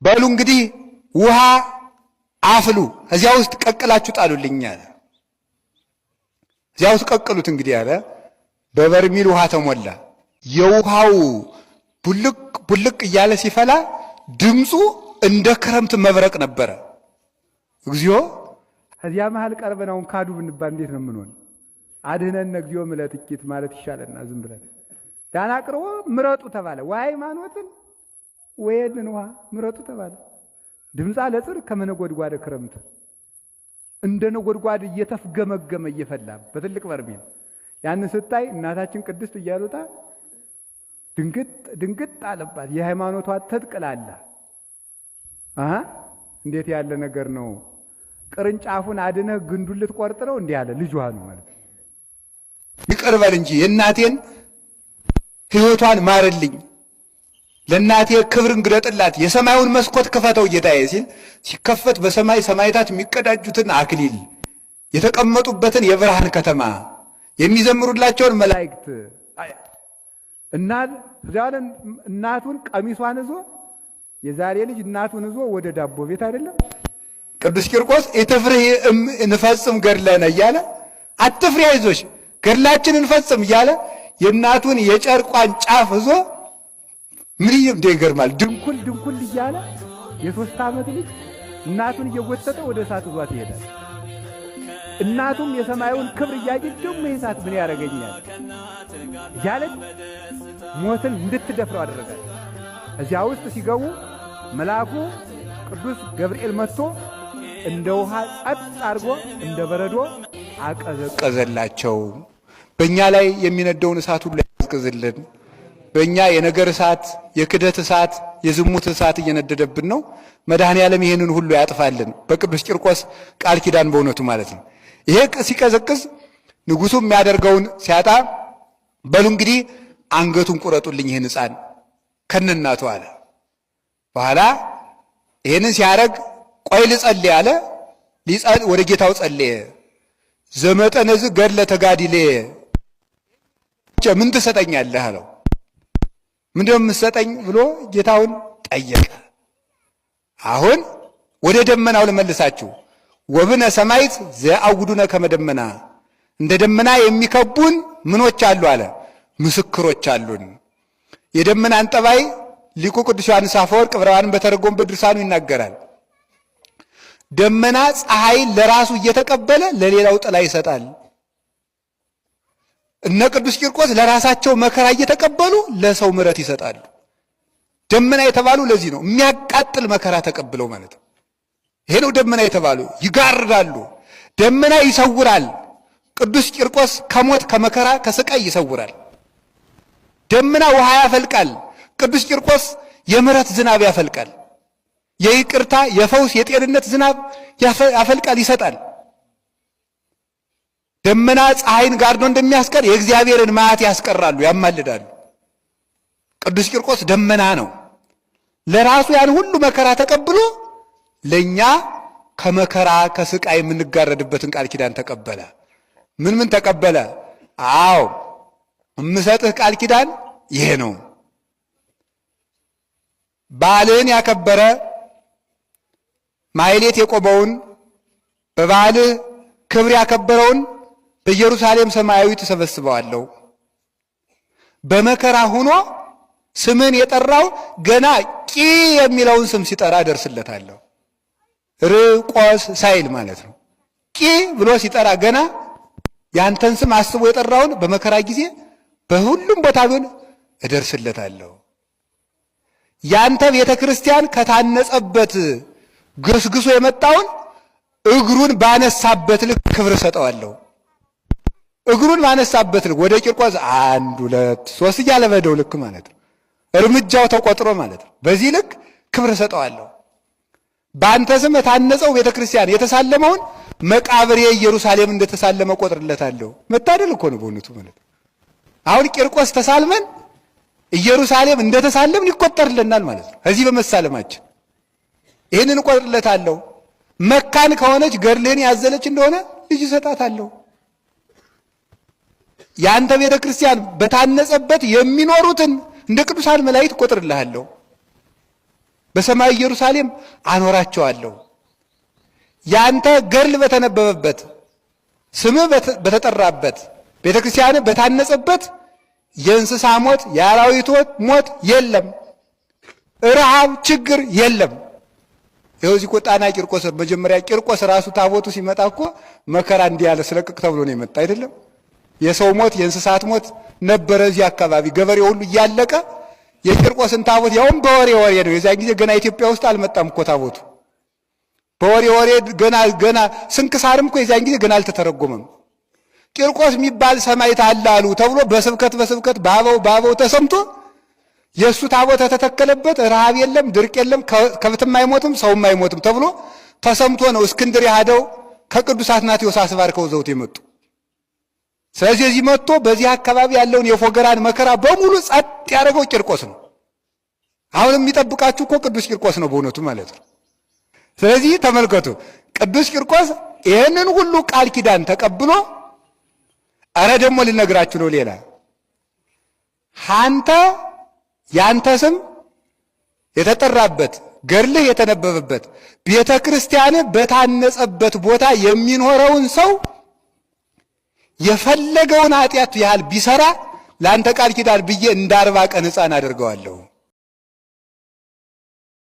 በሉ እንግዲህ ውሃ አፍሉ፣ እዚያ ውስጥ ቀቅላችሁ ጣሉልኝ አለ። እዚያ ውስጥ ቀቅሉት እንግዲህ አለ። በበርሚል ውሃ ተሞላ። የውሃው ቡልቅ ቡልቅ እያለ ሲፈላ ድምፁ እንደ ክረምት መብረቅ ነበረ። እግዚኦ! ከዚያ መሃል ቀርበናውን ካዱ ብንባል እንዴት ነው የምንሆን? አድህነን እግዚኦ ምለጥቂት ማለት ይሻለና ዝም ብለን ዳና ቅርቦ ምረጡ ተባለ። ሃይማኖትን ወይንን ውሃ ምረጡ ተባለ። ድምፃ ለጽር ከመነጎድጓደ ክረምት እንደ ነጎድጓድ እየተፍገመገመ እየፈላ በትልቅ በርሜል ያንን ስታይ እናታችን ቅድስት እያሉታ ድንግጥ አለባት። የሃይማኖቷ ተጥቅላላ እንዴት ያለ ነገር ነው! ቅርንጫፉን አድነህ ግንዱን ልትቆርጥ ነው እንዲህ ያለ ልጇ ነው ማለት ይቅር በል እንጂ የእናቴን ሕይወቷን ማርልኝ፣ ለእናቴ ክብርን ግለጥላት፣ የሰማዩን መስኮት ክፈተው ጌታዬ ሲል ሲከፈት በሰማይ ሰማይታት የሚቀዳጁትን አክሊል የተቀመጡበትን የብርሃን ከተማ የሚዘምሩላቸውን መላእክት እናቱን ቀሚሷን ይዞ የዛሬ ልጅ እናቱን ይዞ ወደ ዳቦ ቤት አይደለም ቅዱስ ቂርቆስ ኢትፍርህ እንፈጽም ገድለነ እያለ አትፍሪ አይዞሽ ገድላችን እንፈጽም እያለ የእናቱን የጨርቋን ጫፍ ይዞ ምን ይገርማል። ድንኩል እያለ የ3 ዓመት ልጅ እናቱን እየጎተተ ወደ እሳት ይዟት ይሄዳል። እናቱም የሰማዩን ክብር እያየች ደግሞ የእሳት ምን ያደርገኛል እያለች ሞትን እንድትደፍረው አደረጋል። እዚያ ውስጥ ሲገቡ መልአኩ ቅዱስ ገብርኤል መጥቶ እንደ ውሃ ጸጥ አድርጎ እንደ በረዶ አቀዘቀዘላቸው። በእኛ ላይ የሚነደውን እሳት ሁሉ ያስቀዝልን። በእኛ የነገር እሳት፣ የክደት እሳት፣ የዝሙት እሳት እየነደደብን ነው። መድኃኔ ዓለም ይሄንን ሁሉ ያጥፋልን በቅዱስ ቂርቆስ ቃል ኪዳን በእውነቱ ማለት ነው። ይሄ ሲቀዘቅዝ ንጉሡ የሚያደርገውን ሲያጣ በሉ እንግዲህ አንገቱን ቁረጡልኝ ይህን ሕፃን ከነናቱ አለ። በኋላ ይሄንን ሲያደርግ ቆይ ልጸልይ አለ። ወደ ጌታው ጸለየ። ዘመጠነዝ ገድለ ተጋድሌ ምን ትሰጠኛለህ አለው። ምንድነው የምትሰጠኝ ብሎ ጌታውን ጠየቀ። አሁን ወደ ደመናው ልመልሳችሁ። ወብነ ሰማይት ዘአውዱነ ከመደመና፣ እንደ ደመና የሚከቡን ምኖች አሉ አለ፣ ምስክሮች አሉን። የደመናን ጠባይ ሊቁ ቅዱስ ዮሐንስ አፈወርቅ ዕብራውያንን በተረጎመበት ድርሳኑ ይናገራል። ደመና ፀሐይን ለራሱ እየተቀበለ ለሌላው ጥላ ይሰጣል። እነ ቅዱስ ቂርቆስ ለራሳቸው መከራ እየተቀበሉ ለሰው ምሕረት ይሰጣሉ። ደመና የተባሉ ለዚህ ነው፣ የሚያቃጥል መከራ ተቀብለው ማለት ነው። ይሄ ነው ደመና የተባሉ። ይጋርዳሉ። ደመና ይሰውራል። ቅዱስ ቂርቆስ ከሞት ከመከራ ከስቃይ ይሰውራል። ደመና ውሃ ያፈልቃል። ቅዱስ ቂርቆስ የምሕረት ዝናብ ያፈልቃል። የይቅርታ የፈውስ የጤንነት ዝናብ ያፈልቃል፣ ይሰጣል። ደመና ፀሐይን ጋርዶ እንደሚያስቀር የእግዚአብሔርን መዓት ያስቀራሉ፣ ያማልዳሉ። ቅዱስ ቂርቆስ ደመና ነው። ለራሱ ያን ሁሉ መከራ ተቀብሎ ለኛ ከመከራ ከስቃይ የምንጋረድበትን ቃል ኪዳን ተቀበለ። ምን ተቀበለ? አዎ እምሰጥህ ቃል ኪዳን ይሄ ነው። በዓልህን ያከበረ ማሕሌት የቆመውን በበዓልህ ክብር ያከበረውን በኢየሩሳሌም ሰማያዊ ተሰበስበዋለሁ። በመከራ ሆኖ ስምን የጠራው ገና ቂ የሚለውን ስም ሲጠራ ደርስለታለሁ። ርቆስ ሳይል ማለት ነው። ቂ ብሎ ሲጠራ ገና ያንተን ስም አስቦ የጠራውን በመከራ ጊዜ በሁሉም ቦታ ቢሆን እደርስለታለሁ። ያንተ ቤተ ክርስቲያን ከታነጸበት ግስግሶ የመጣውን እግሩን ባነሳበት ልክ ክብር ሰጠዋለሁ። እግሩን ባነሳበት ልክ ወደ ቂርቆስ 1 2 3 እያለ በደው ልክ ማለት ነው። እርምጃው ተቆጥሮ ማለት ነው። በዚህ ልክ ክብር ሰጠዋለሁ። በአንተ ስም የታነጸው ቤተ ክርስቲያን የተሳለመውን መቃብሬ ኢየሩሳሌም እንደተሳለመ ቆጥርለታለሁ። መታደል እኮ ነው በእውነቱ ማለት ነው። አሁን ቂርቆስ ተሳልመን ኢየሩሳሌም እንደተሳለምን ይቆጠርልናል ማለት ነው። እዚህ በመሳለማችን ይህንን እቆጥርለታለሁ። መካን ከሆነች ገድልህን ያዘለች እንደሆነ ልጅ እሰጣታለሁ። ያንተ ቤተ ክርስቲያን በታነጸበት የሚኖሩትን እንደ ቅዱሳን መላእክት እቆጥርልሃለሁ። በሰማይ ኢየሩሳሌም አኖራቸዋለሁ። ያንተ ገድል በተነበበበት ስምህ በተጠራበት ቤተክርስቲያን በታነጸበት የእንስሳ ሞት የአራዊት ሞት የለም፣ ረሃብ ችግር የለም። ይኸው እዚህ እኮ ጣና ቂርቆስ መጀመሪያ ቂርቆስ ራሱ ታቦቱ ሲመጣ እኮ መከራ እንዲህ ያለ ስለቅቅ ተብሎ ነው የመጣ አይደለም። የሰው ሞት የእንስሳት ሞት ነበረ። እዚህ አካባቢ ገበሬ ሁሉ እያለቀ የቂርቆስን ታቦት ያውም በወሬ ወሬ ነው። የዚያን ጊዜ ገና ኢትዮጵያ ውስጥ አልመጣም እኮ ታቦቱ በወሬ ወሬ ገና ስንክሳርም እኮ የዚያን ጊዜ ገና አልተተረጎመም። ቂርቆስ የሚባል ሰማዕት አለ አሉ ተብሎ በስብከት በአበው ተሰምቶ የእሱ ታቦት ተተከለበት። ረሃብ የለም፣ ድርቅ የለም፣ ከብትም አይሞትም፣ ሰውም አይሞትም ተብሎ ተሰምቶ ነው እስክንድርያ ሄደው ከቅዱስ አትናቴዎስ አስባርከው ዘውት የመጡ። ስለዚህ እዚህ መጥቶ በዚህ አካባቢ ያለውን የፎገራን መከራ በሙሉ ጸጥ ያደረገው ቂርቆስ ነው። አሁንም የሚጠብቃችሁ እኮ ቅዱስ ቂርቆስ ነው በእውነቱ ማለት ነው። ስለዚህ ተመልከቱ፣ ቅዱስ ቂርቆስ ይህንን ሁሉ ቃል ኪዳን ተቀብሎ አረ ደግሞ ልነግራችሁ ነው ሌላ ያንተ ስም የተጠራበት ገድልህ የተነበበበት ቤተ ክርስቲያን በታነጸበት ቦታ የሚኖረውን ሰው የፈለገውን ኃጢአት ያህል ቢሰራ ለአንተ ቃል ኪዳን ብዬ እንደ 40 ቀን ሕፃን አደርገዋለሁ።